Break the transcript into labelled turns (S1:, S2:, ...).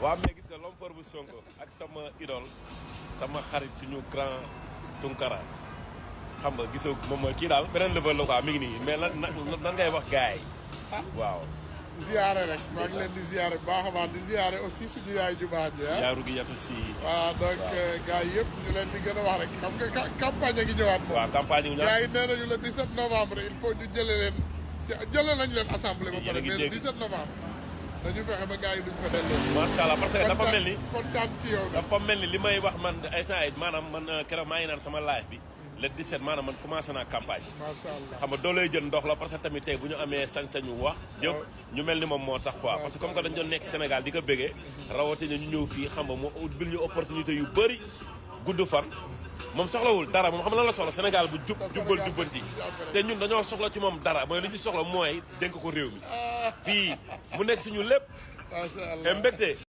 S1: waaw mais gis nga l'homme fort bu Sonko ak sama idole sama xarit suñu grand Tunkara xam nga gisoo moom mooy kii daal beneen level la quoi mi ngi nii mais lan ngay wax gars yi waaw.
S2: ziare rek maa ngi leen di ziare bu baax a baax di ziare aussi suñu yaay ju baax ji ah.
S1: yaaru gi yatu si.
S2: voilà donc gars yi yëpp ñu leen di gën a wax rek xam nga campagne gi ñëwaat moom.
S1: waaw campagne gi ñëwaat
S2: gars yi nee nañu le 17 novembre il faut ñu jëlee nañ leen assemblée ba pare mais le 17 novembre. dañu fexe ba gars yi duñ fa delloo.
S1: macha allah parce que dafa mel ni
S2: kontaan ci yow.
S1: dafa mel ni li may wax man instant yii maanaam man keroog maa ngi naan sama live bi. le 17 maanaam man commencé naa campagne.
S2: macha allah
S1: xam nga doo lay jël ndox la parce que tamit tey bu ñu amee sañ-sañu wax. jëf ñu mel ni moom moo tax quoi. parce que comme que dañu doon nekk Sénégal di ko bëggee. rawatina ñu ñëw fii xam nga mu ubbil ñu opportunité yu bëri gudd fan. moom soxlawul dara moom xam lan la soxla Sénégal bu jubbal jubbanti. te ñun dañoo soxla ci moom dara mooy li ñu soxla mooy dénk ko réew mi. fii mu nekk si ñu lépp.
S2: macha allah
S1: te mbégte.